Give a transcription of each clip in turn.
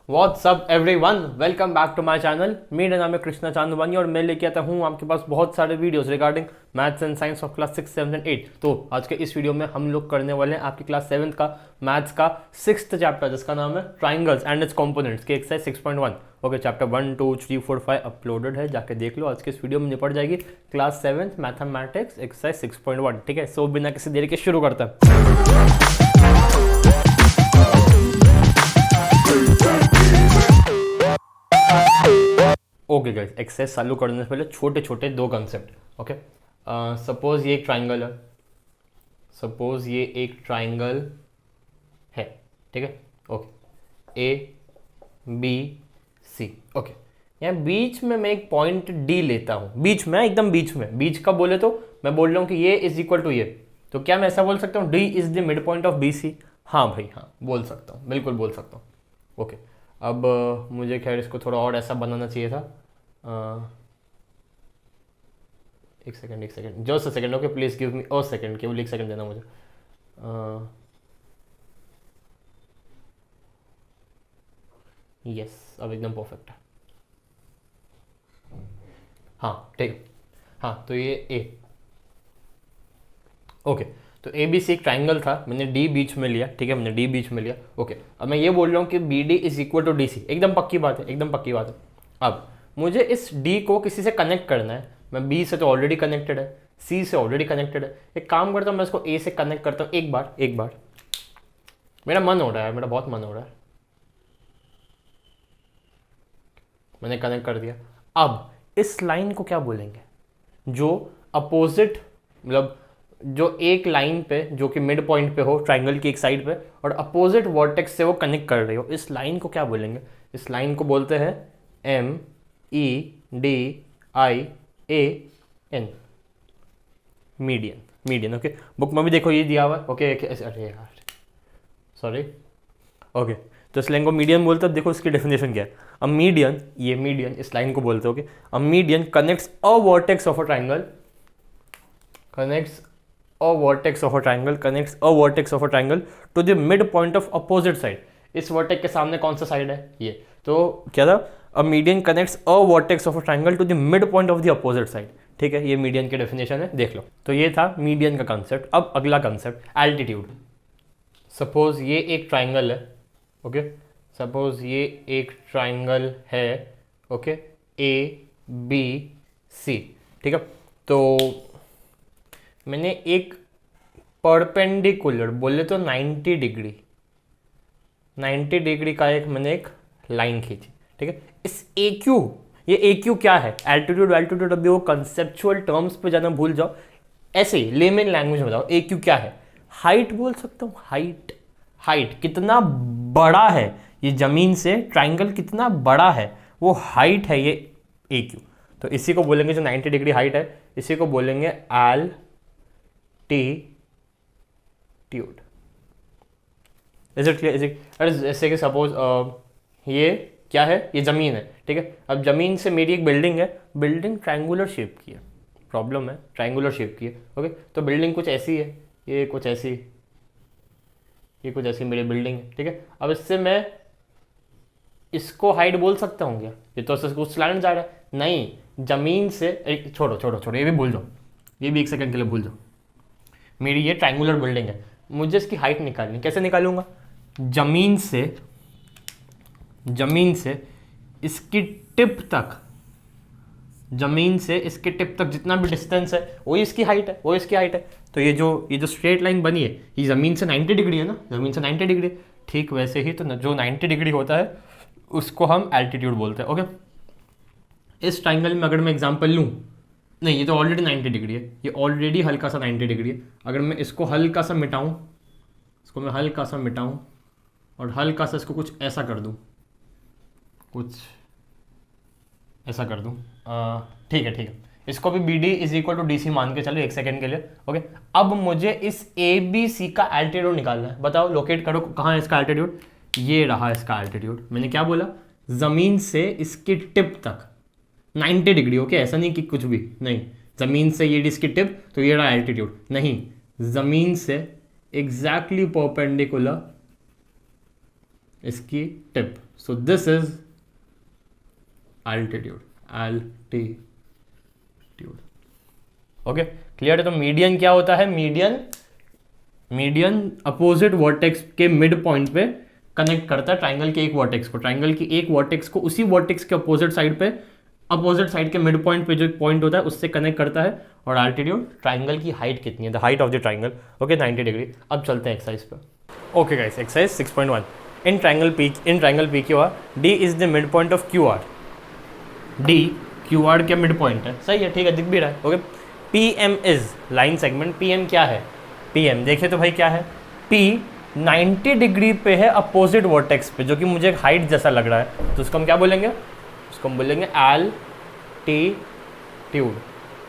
WhatsApp everyone, welcome back to my channel. मेरा नाम है कृष्णा चांदवानी और मैं लेके आता हूँ आपके पास बहुत सारे videos regarding maths and science of class 6, 7 and 8। तो आज के इस वीडियो में हम लोग करने वाले हैं आपकी क्लास 7 का मैथ्स का 6th चैप्टर, जिसका नाम है ट्राइंगल्स एंड इट्स कंपोनेंट्स की एक्सरसाइज 6.1। ओके, चैप्टर 1, 2, 3, 4, 5 अपलोडेड है, जाके देख लो। आज के इस वीडियो में निपट जाएगी क्लास 7 मैथमेटिक्स एक्सरसाइज 6.1। ठीक है, सो बिना किसी देरी के शुरू करते हैं। ओके गाइस, एक्सरसाइज चालू करने से पहले छोटे छोटे दो कंसेप्ट। ओके, सपोज ये एक ट्राइंगल है, सपोज ये एक ट्राइंगल है, ठीक है। Okay, A B C. Okay, यहाँ बीच में मैं एक पॉइंट डी लेता हूँ, बीच में, एकदम बीच में। बीच का बोले तो मैं बोल रहा हूँ कि ये इज इक्वल टू ये, तो क्या मैं ऐसा बोल सकता हूँ D is the mid point of B C? हाँ भाई, हाँ बोल सकता हूँ, बिल्कुल बोल सकता हूँ। ओके, अब मुझे खैर इसको थोड़ा और ऐसा बनाना चाहिए था। एक second, just a second. Okay, please give me a second, केवल एक सेकेंड देना मुझे। यस, अब एकदम परफेक्ट है। हाँ ठीक है, हाँ तो ये ए। ओके, तो ए बी सी एक ट्राइंगल था, मैंने डी बीच में लिया। ठीक है, मैंने डी बीच में लिया। ओके, अब मैं ये बोल रहा हूँ कि B D is equal to D C. एकदम पक्की बात है, एकदम पक्की बात है। अब मुझे इस डी को किसी से कनेक्ट करना है। मैं बी से तो ऑलरेडी कनेक्टेड है, सी से ऑलरेडी कनेक्टेड है। एक काम करता हूँ, मैं इसको ए से कनेक्ट करता हूँ एक बार। मेरा मन हो रहा है, मेरा बहुत मन हो रहा है। मैंने कनेक्ट कर दिया। अब इस लाइन को क्या बोलेंगे? जो अपोजिट, मतलब जो एक लाइन पे, जो कि मिड पॉइंट पे हो ट्राइंगल की एक साइड पे, और अपोजिट वर्टेक्स से वो कनेक्ट कर रही हो, इस लाइन को क्या बोलेंगे? इस लाइन को बोलते हैं M E D I A N, median. Median, okay, book में भी देखो ये दिया हुआ है। ओके, अरे यार सॉरी। ओके, तो इस लाइन को मीडियन बोलते हैं। देखो इसकी डेफिनेशन क्या है। अ मीडियन, ये मीडियन इस लाइन को बोलते हो। Okay, a median connects a vertex of a triangle, connects a vertex of a triangle to the mid point of opposite side। इस वर्टेक्स के सामने कौन सा साइड है? ये। तो क्या था? A median connects a vertex of a triangle to the mid point of the opposite side. ठीक है, ये मीडियन की डेफिनेशन है, देख लो। तो ये था मीडियन का कंसेप्ट। अब अगला कंसेप्ट, एल्टीट्यूड। सपोज ये एक ट्राइंगल है। ओके, सपोज ये एक ट्राइंगल है। Okay, A B C. ठीक है, तो मैंने एक परपेंडिकुलर, बोले तो 90 डिग्री का मैंने एक लाइन खींची। ठीक है, इस ए क्यू, ये ए क्यू क्या है? एल्टीट्यूड अभी वो कंसेप्चुअल टर्म्स पे जाना भूल जाओ, ऐसे ही लेमन लैंग्वेज में बताओ ए क्यू क्या है। हाइट बोल सकता हूँ, हाइट कितना बड़ा है ये जमीन से, ट्राइंगल कितना बड़ा है, वो हाइट है ये ए क्यू। तो इसी को बोलेंगे, जो 90 डिग्री हाइट है, इसी को बोलेंगे एल्टीट्यूड। Is it clear? जैसे कि सपोज ये क्या है? ये जमीन है। ठीक है, अब जमीन से मेरी एक बिल्डिंग है, बिल्डिंग ट्रायंगुलर शेप की है, प्रॉब्लम है, ट्रायंगुलर शेप की है। ओके, तो बिल्डिंग कुछ ऐसी है, ये कुछ ऐसी, ये कुछ ऐसी मेरी बिल्डिंग है। ठीक है, अब इससे मैं इसको हाइट बोल सकता हूँ क्या? ये तो कुछ स्लैंट जा रहा है, नहीं। जमीन से छोड़ो, ये भी भूल जाओ, ये भी एक सेकंड के लिए भूल जाओ। मेरी ये ट्रायंगुलर बिल्डिंग है, मुझे इसकी हाइट निकालनी, कैसे निकालूंगा? जमीन से इसकी टिप तक, जमीन से इसके टिप तक जितना भी डिस्टेंस है वही इसकी हाइट है, तो ये जो स्ट्रेट लाइन बनी है, ये जमीन से 90 डिग्री है ना, जमीन से 90 डिग्री। ठीक वैसे ही तो जो 90 डिग्री होता है उसको हम एल्टीट्यूड बोलते हैं। ओके, इस ट्राइंगल में अगर मैं एग्जांपल लूँ, नहीं ये तो ऑलरेडी 90 डिग्री है, ये ऑलरेडी हल्का सा 90 डिग्री है। अगर मैं इसको हल्का सा मिटाऊँ, और हल्का सा इसको कुछ ऐसा कर दूँ, ठीक है, इसको भी B D is equal to D C मान के चलो एक सेकेंड के लिए। ओके, अब मुझे इस ए बी सी का एल्टीट्यूड निकालना है। बताओ, लोकेट करो कहाँ है इसका एल्टीट्यूड। ये रहा इसका एल्टीट्यूड। मैंने क्या बोला? जमीन से इसकी टिप तक 90 डिग्री। ओके, ऐसा नहीं कि कुछ भी नहीं, जमीन से ये इसकी टिप, तो ये रहा एल्टीट्यूड। नहीं, जमीन से एग्जैक्टली परपेंडिकुलर इसकी tip, so this is altitude, okay clear है। तो मीडियन क्या होता है, मीडियन अपोजिट वर्टेक्स के मिड पॉइंट पे कनेक्ट करता है ट्राइंगल के एक वर्टेक्स को, ट्राइंगल की एक वर्टेक्स को उसी वर्टेक्स के अपोजिट साइड पे, अपोजिट साइड के मिड पॉइंट पे जो पॉइंट होता है उससे कनेक्ट करता है। और एल्टीट्यूड, ट्राइंगल की हाइट कितनी है, the height of the triangle, okay 90 degree. अब चलते हैं एक्सरसाइज पे। Okay guys, exercise 6.1, in triangle P Q R D is the mid point of Q R, D Q R के मिड पॉइंट है, सही है, ठीक है, दिख भी रहा है, okay. P M is line segment, P M क्या है, पी एम देखिए तो भाई क्या है, पी 90 डिग्री पे है अपोजिट वर्टेक्स पे, जो कि मुझे हाइट जैसा लग रहा है, तो उसको हम क्या बोलेंगे, उसको हम बोलेंगे altitude,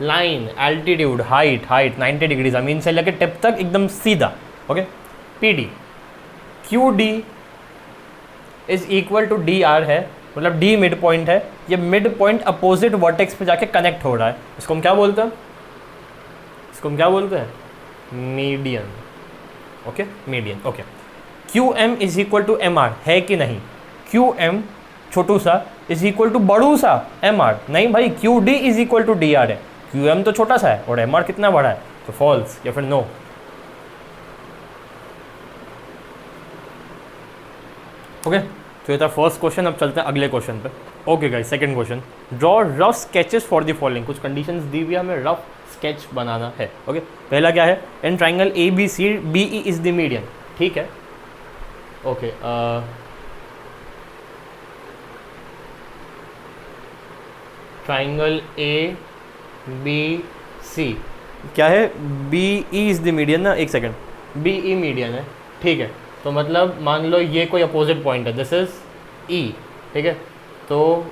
line altitude height 90 degree, जमीन से लेकर टिप तक एकदम सीधा, okay. P D, Q D is equal to D R है, मतलब डी मिड पॉइंट है, ये मिड पॉइंट अपोजिट वर्टेक्स पे जाके कनेक्ट हो रहा है, इसको हम क्या बोलते हैं, इसको हम क्या बोलते हैं, median, okay median, okay. Q M is equal to M R है कि नहीं, क्यू एम छोटू सा इज इक्वल टू बड़ू सा एम आर, नहीं भाई, Q D is equal to D R है, क्यू एम तो छोटा सा है और एम आर कितना बड़ा है, तो फॉल्स या फिर नो, ओके। तो ये था फर्स्ट क्वेश्चन। अब चलते हैं अगले क्वेश्चन पे। Okay guys, second question, draw rough sketches for the following, कुछ कंडीशंस दी हुई है, हमें रफ स्केच बनाना है, ओके। पहला क्या है, in triangle A B C B E is the median, ठीक है, okay. Triangle A B C क्या है, B E is the median ना, एक सेकेंड, बी ई मीडियन है, ठीक है। तो मतलब मान लो ये कोई अपोजिट पॉइंट है, दिस इज ई, ठीक है, तो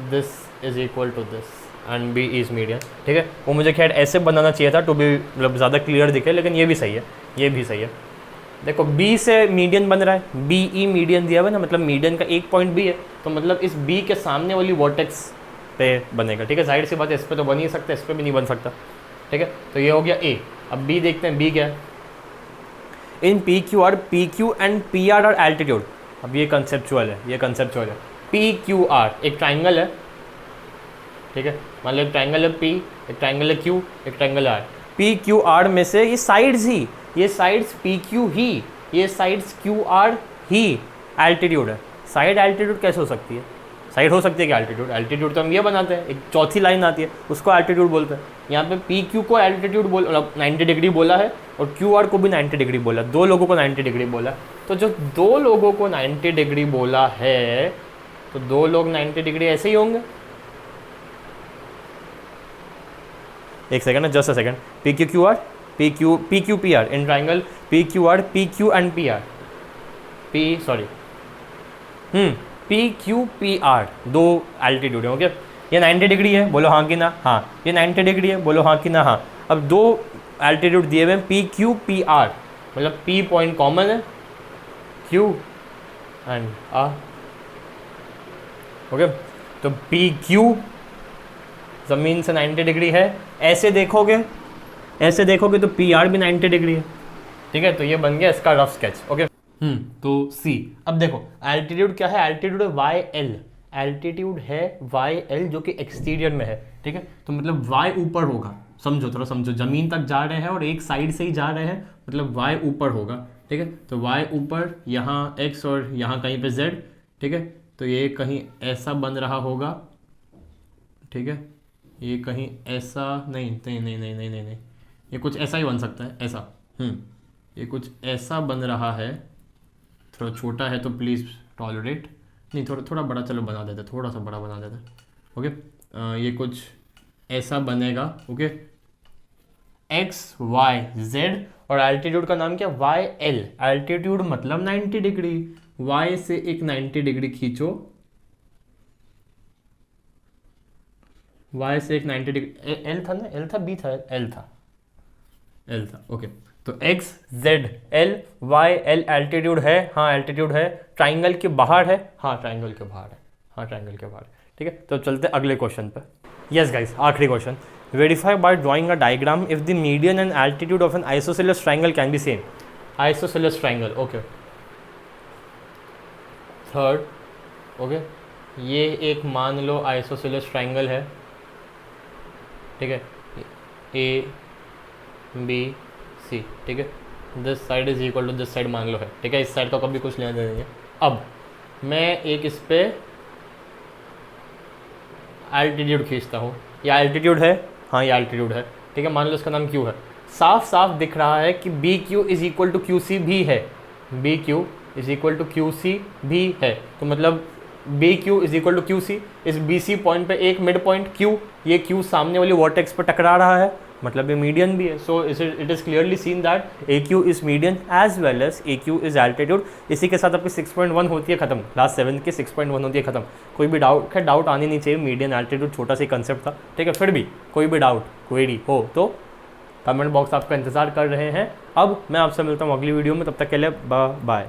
this is equal to this and B is median, ठीक है। वो मुझे खैर ऐसे बनाना चाहिए था टू बी, मतलब ज़्यादा क्लियर दिखे, लेकिन ये भी सही है, ये भी सही है। देखो बी से मीडियन बन रहा है, बी ई मीडियन दिया हुआ है ना, मतलब मीडियन का एक पॉइंट बी है, तो मतलब इस बी के सामने वाली वर्टेक्स पे बनेगा, ठीक है। जाहिर सी बात है, इस पर तो बन ही सकता है, इस पर भी नहीं बन सकता, ठीक है। तो ये हो गया ए। अब बी देखते हैं, बी क्या है, in P Q R, P Q and P R R altitude. अब ये कंसेप्चुअल है, ये कंसेप्चुअल है। पी क्यू आर एक ट्राइंगल है, ठीक है, मान लो एक ट्राइंगल है पी, एक ट्राइंगल है क्यू, एक triangle R. P Q R में से ये साइड्स ही, ये साइड्स पी क्यू ही, ये साइड्स क्यू आर ही एल्टीट्यूड है। साइड एल्टीट्यूड कैसे हो सकती है, साइड हो सकती है कि एल्टीट्यूड, एल्टीट्यूड तो हम ये बनाते हैं, एक चौथी लाइन आती है उसको एल्टीट्यूड बोलते हैं। यहाँ पे पी क्यू को एल्टीट्यूड बोल, मतलब 90 डिग्री बोला है, और क्यू आर को भी 90 डिग्री बोला, दो लोगों को 90 डिग्री बोला। तो जो दो लोगों को 90 डिग्री बोला है, तो दो लोग 90 डिग्री ऐसे ही होंगे। एक second, just a second, P Q Q R, P Q P R, in triangle P Q R, P Q and P are, P Q P R दो एल्टीट्यूड है, ओके। ये 90 डिग्री है, बोलो हाँ कि ना, हाँ। ये 90 डिग्री है, बोलो हाँ कि ना, हाँ। अब दो एल्टीट्यूड दिए हुए हैं पी क्यू पी आर, मतलब पी पॉइंट कॉमन है, क्यू एंड आर, ओके। तो पी क्यू ज़मीन से 90 डिग्री है, ऐसे देखोगे, ऐसे देखोगे तो पी आर भी 90 डिग्री है, ठीक है। तो ये बन गया इसका रफ स्केच, ओके। तो सी। अब देखो एल्टीट्यूड क्या है, एल्टीट्यूड है वाई एल, एल्टीट्यूड है वाई एल जो कि एक्सटीरियर में है, ठीक है। तो मतलब वाई ऊपर होगा, समझो थोड़ा समझो, ज़मीन तक जा रहे हैं और एक साइड से ही जा रहे हैं, मतलब वाई ऊपर होगा, ठीक है। तो वाई ऊपर, यहाँ एक्स और यहाँ कहीं पे जेड, ठीक है। तो ये कहीं ऐसा बन रहा होगा, ठीक है। ये कहीं ऐसा नहीं नहीं नहीं नहीं नहीं नहीं नहीं, ये कुछ ऐसा ही बन सकता है, ऐसा, ये कुछ ऐसा बन रहा है, थोड़ा छोटा है तो प्लीज़ टॉलरेट, नहीं थोड़ा थोड़ा बड़ा चलो बना देते, थोड़ा सा बड़ा बना देते, ओके। ये कुछ ऐसा बनेगा, ओके, एक्स वाई जेड, और एल्टीट्यूड का नाम क्या, वाई एल। एल्टीट्यूड मतलब 90 डिग्री, वाई से एक 90 डिग्री खींचो, वाई से एक 90 डिग्री, एल था ना, एल था, बी था, एल था, एल था, ओके। तो X Z L Y L altitude है, हाँ एल्टीट्यूड है, ट्राइंगल के बाहर है, हाँ ट्राइंगल के बाहर है, हाँ ट्राइंगल के बाहर है, ठीक है। तो चलते अगले क्वेश्चन पे। यस गाइस, आखिरी question, verify by drawing a diagram if the median and altitude of an isosceles triangle can be same. Isosceles triangle, okay. Third, okay, ये एक मान लो आइसोसेलेस ट्राइंगल है, ठीक है, ए बी सी, ठीक है, this side is equal to this side मान लो है, ठीक है, इस साइड का कभी कुछ लेना देना नहीं है। अब मैं एक इस पे एल्टीट्यूड खींचता हूँ, या एल्टीट्यूड है, हाँ ये एल्टीट्यूड है, ठीक है, मान लो इसका नाम क्यू है। साफ साफ दिख रहा है कि B Q is equal to Q C भी है, B Q is equal to Q C भी है, तो मतलब B Q is equal to Q C, इस बी सी पॉइंट पे एक मिड पॉइंट क्यू, ये क्यू सामने वाली वर्टेक्स पर टकरा रहा है, मतलब ये मीडियन भी है। So it is clearly seen that A Q is median as well as A Q is altitude. इसी के साथ आपकी 6.1 होती है खत्म, क्लास 7 की 6.1 होती है खत्म। कोई भी डाउट आने नहीं चाहिए, मीडियन एल्टीट्यूड छोटा सा कंसेप्ट था, ठीक है, फिर भी कोई भी डाउट क्वेरी हो तो कमेंट बॉक्स आपका इंतज़ार कर रहे हैं। अब मैं आपसे मिलता हूँ अगली वीडियो में, तब तक के लिए बाय।